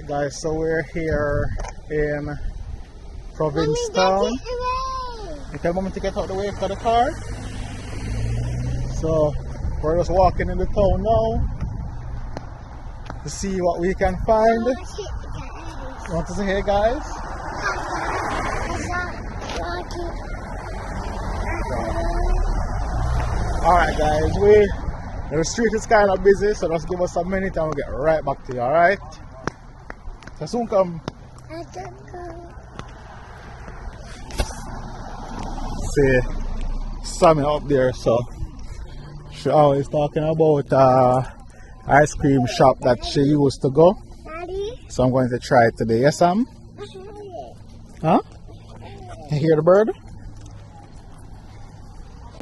Alright guys, so we're here in Provincetown. You tell Mommy to get out the way for the car. So we're just walking in the town now to see what we can find. You want to say hey guys? Alright guys, the street is kind of busy, so just give us a minute and we'll get right back to you, alright? So soon come. See Sammy up there, so she always talking about ice cream shop that she used to go. So I'm going to try it today. Yes, Sam? Huh? You hear the bird?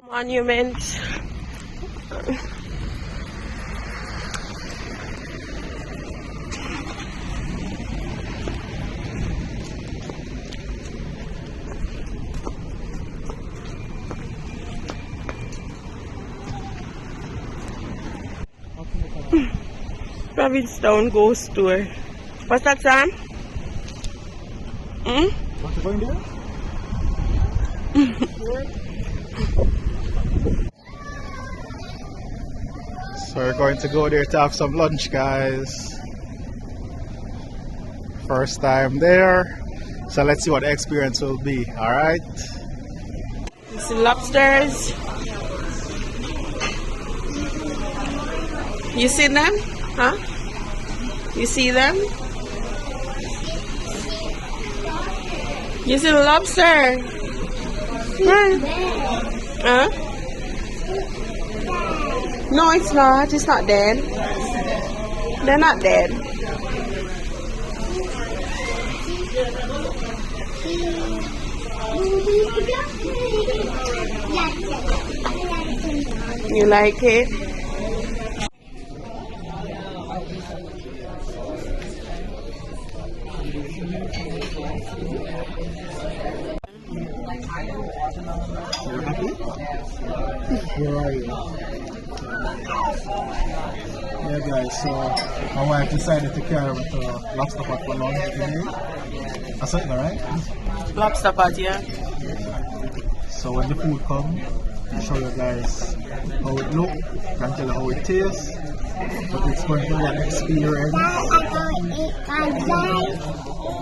Monument. Provincetown Ghost Tour. What's that, Sam? What's going there? So we're going to go there to have some lunch, guys. First time there. So let's see what the experience will be, alright? Some lobsters. You see them? Huh? You see them? You see the lobster? Huh? No, it's not. It's not dead. They're not dead. You like it? Where are you? Yeah guys, so my wife decided to carry me to Lobster Pot for lunch today. That's it, right? Lobster pot, yeah. So when the food comes, I'll show you guys how it looks, can tell you how it tastes. But it's going to be an experience.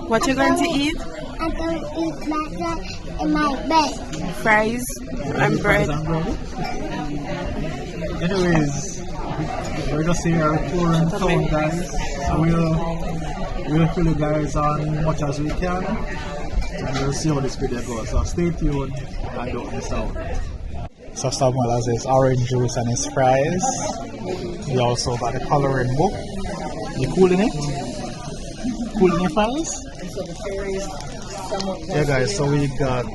What you going to eat? I'm going to eat pizza in my bed. Fries and bread. Anyways, we're just here touring town, guys. So we'll fill you guys on as much as we can. And we'll see how this video goes. So stay tuned and don't miss out. So Samuel has his orange juice and his fries. He also got the coloring book. You cooling it? Cooling your fries? Yeah guys, so we got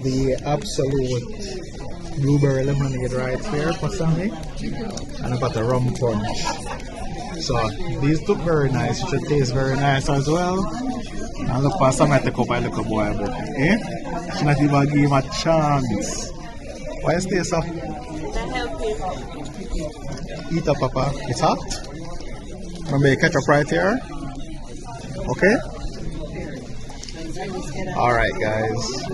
the absolute blueberry lemonade right here for Sammy, and I got the rum punch. So these look very nice, it should taste very nice as well. And look for Sammy take up a little boy, but she not even give him a chance. Why is this up? Eat up, Papa. It's hot. Remember you ketchup right here. Okay. All right, guys.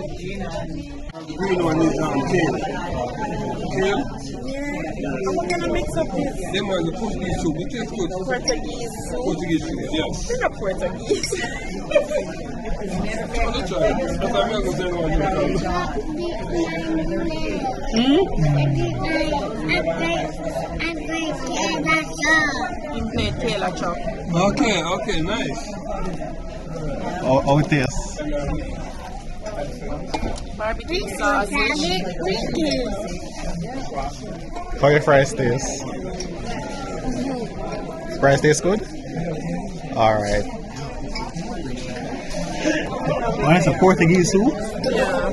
Green one is kale. Kale? I'm gonna mix up this. Them are the Portuguese soup. It tastes good. Portuguese soup. Portuguese soup, yes. They're not Portuguese. I'm gonna try it. That's how I'm gonna say one more You played Taylor chop. Okay, nice. How it tastes? Barbecue sausage. How your fries taste? Fries taste good? Alright. Oh, that's a Portuguese soup? Yeah.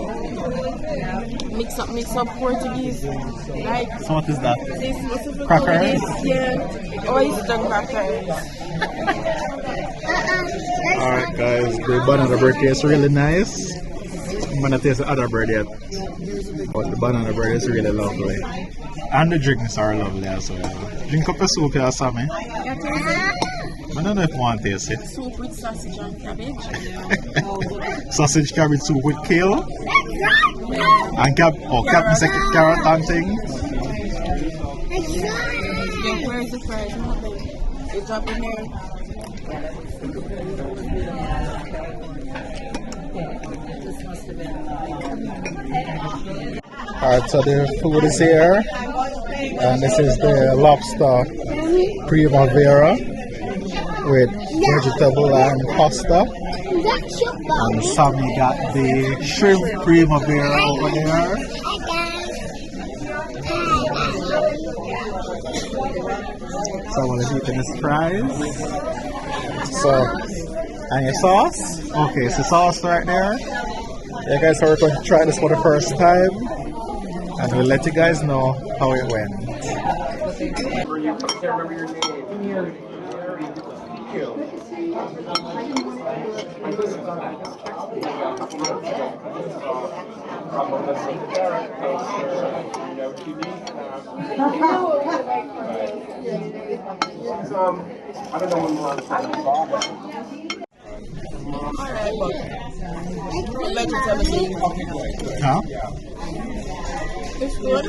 Mix up Portuguese. Like So what is that? this Crackers? Yeah. Oyster crackers. Alright guys, the banana bread tastes really nice. I'm gonna taste the other bread yet. But the banana bread is really lovely. And the drinks are lovely as well. Drink up your soup here, Sammy. I don't know if I want to taste it. Soup with sausage and cabbage. Sausage cabbage soup with kale. And carrot and thing. Yeah, where is the fries? It's up in there. Alright, so the food is here. And this is the lobster primavera with vegetable and pasta. And Sammy got the shrimp primavera over there. Someone is eating his fries. So, and your sauce? Okay, so sauce right there. Yeah, guys, so we're going to try this for the first time. And we'll let you guys know how it went. I don't know when we're on the Huh? It's good,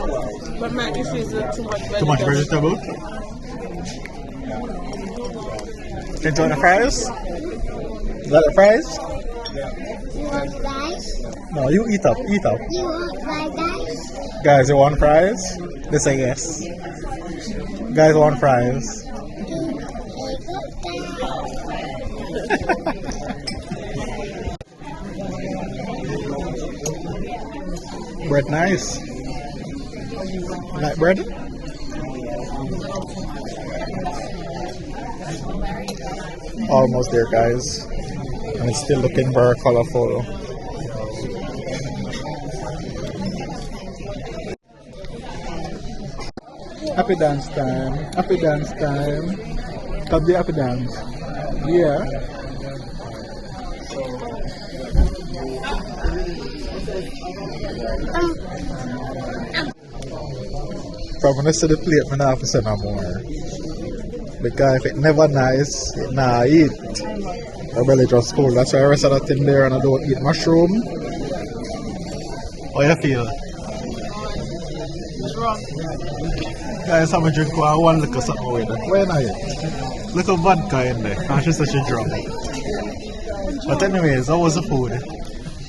but my issue is too much vegetable. Too much vegetable? Enjoy the fries? Is that the fries? You want fries? No, you eat up, eat up. You want fried rice? Guys, you want fries? They say yes. Guys want fries. Bread nice. You like bread? Almost there, guys. And it's still looking very colorful. Happy dance time. Happy dance time. Come the happy dance. Yeah. From when I see the plate, I don't have to say no more. Because if it never nice, it nah eat. My belly just full. That's why I rest of that thing there and I don't eat mushroom. How you feel? What's wrong? Guys, have a drink one liquor something with it. Why not yet? Look at vodka in there. And she's such a drunk. But anyways, how was the food?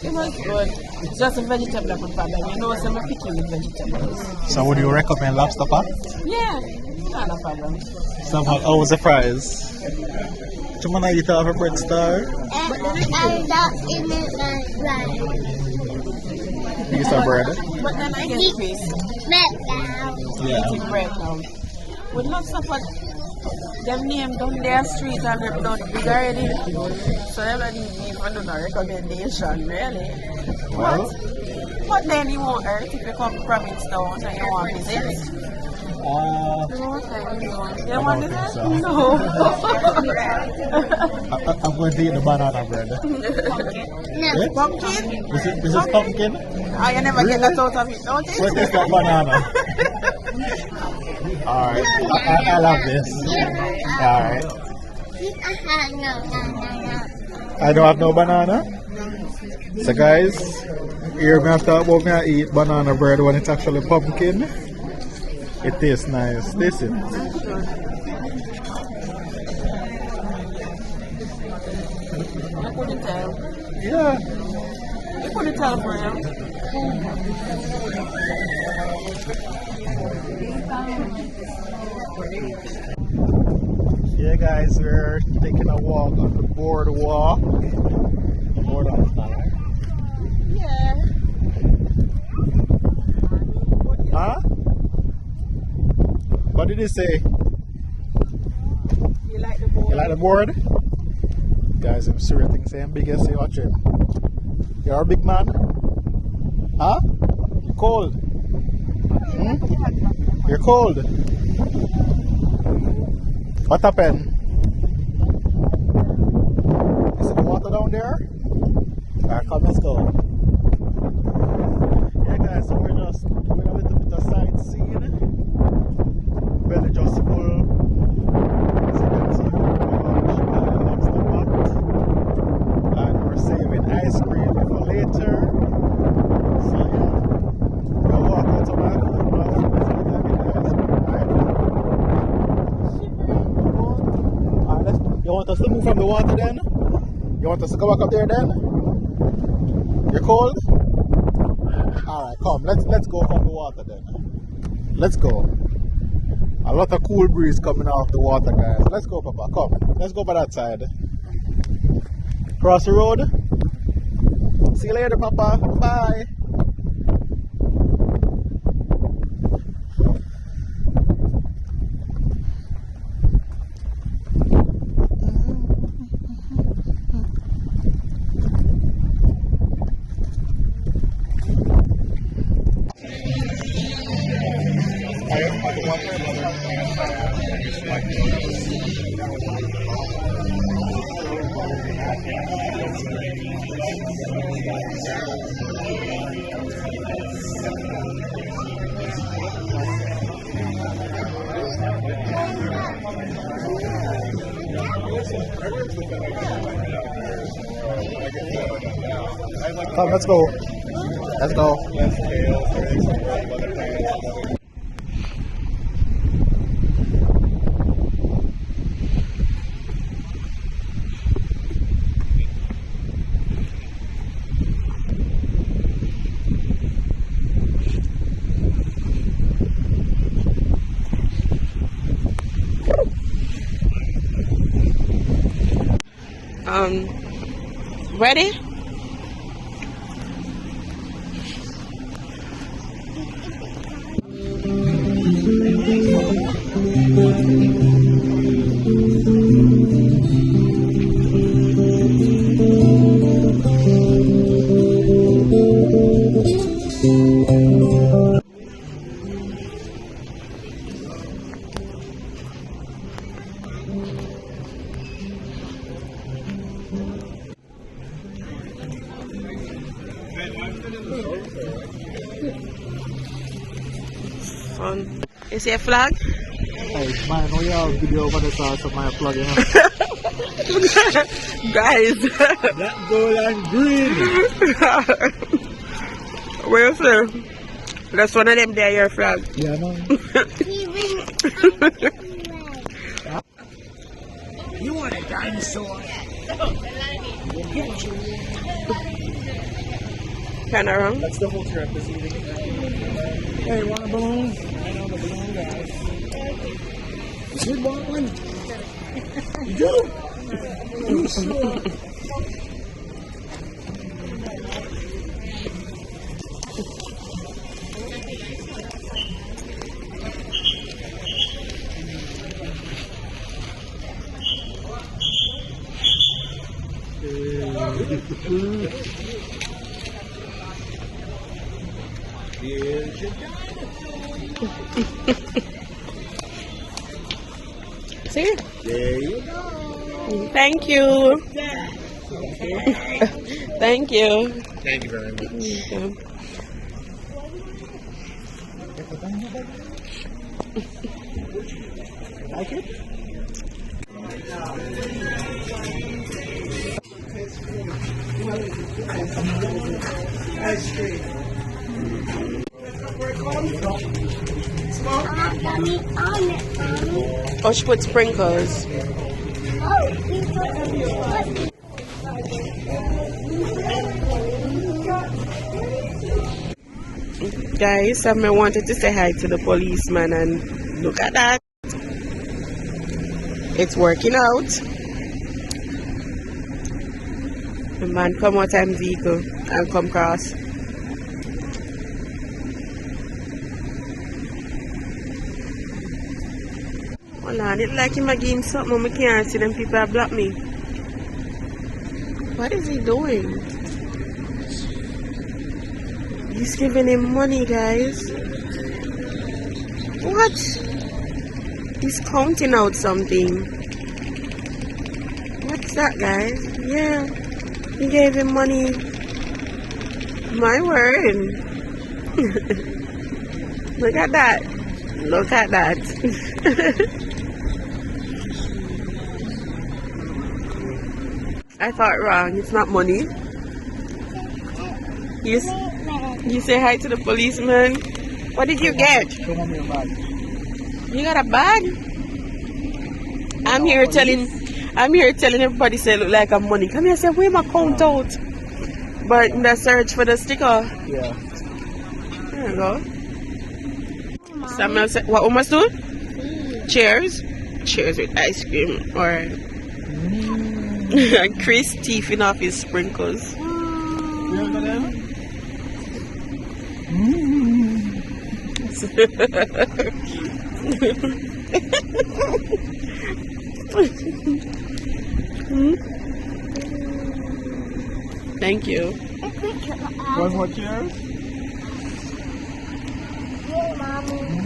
It was good. It's just a vegetable problem. You know, so I'm picky with vegetables. So would you recommend lobster pot? Yeah, not a problem. Somehow, how was the fries? Do you want to eat off a bread star? And that in it like Piece of bread? But then I get piece. bread now. Yeah. Eating bread now. With lobster pot, them name down their street and them done big already. So they don't even do no recommendation, really. Well, But then you won't hurt if you come from Provincetown and you want to visit. You want to visit? so. No. I'm going to eat the banana bread. No. Eh? Pumpkin? This is pumpkin? Oh, you never get that out of it, don't you? What is that banana? Alright, I love this. Alright. No. I don't have no banana. So guys, here me have to talk about me I eat banana bread when it's actually pumpkin. It tastes nice. Taste it. I couldn't tell. Yeah. You couldn't tell for him. Yeah guys, we're taking a walk on the boardwalk. Yeah. Huh? What did he say? You like the board? You like the board? Guys, I'm sure things saying biggest you watch him. You're a big man? Huh? You cold? Hmm? You're cold? What happened? Is the water down there? Alright, come, let's go. Yeah guys, so we're just doing a little bit of sightseeing. Belly just full. As you can see, water then? You want us to go back up there then? You're cold? Alright, come. Let's go from the water then. Let's go. A lot of cool breeze coming off the water, guys. Let's go, Papa. Come. Let's go by that side. Cross the road. See you later, Papa. Bye. Come, let's go. Let's go. Ready? Fun. You see a flag? Hey, man, we have video over the sauce of my plug, you know? Guys. Black, gold, and green. Where sir? That's one of them there, your flag. Yeah, man. You want a dinosaur? Kind of wrong. That's the whole trip this evening. Hey, want a balloon? I know the balloon guys. You want one? You do? You sure? See? There you go. Thank you. Thank you. Thank you very much. Okay. Like it? Ice cream. Oh, she put sprinkles. Guys, I wanted to say hi to the policeman, and look at that. It's working out. The man come out of his vehicle and come across. Hold on, it's like him again something I can't see them people that block me. What is he doing? He's giving him money, guys. What? He's counting out something. What's that, guys? Yeah, he gave him money. My word. Look at that. Look at that. I thought wrong. It's not money. You say hi to the policeman. What did you get? Come on, your bag. You got a bag? I'm here telling I'm here telling everybody say look like I'm money. Come here, say where my count out. But in the search for the sticker. Yeah. There you go. Samuel said, what we must do? Cheers. Cheers with ice cream. Alright. And Chris teething off his sprinkles. Thank you. One more cheers. Yeah, Mommy.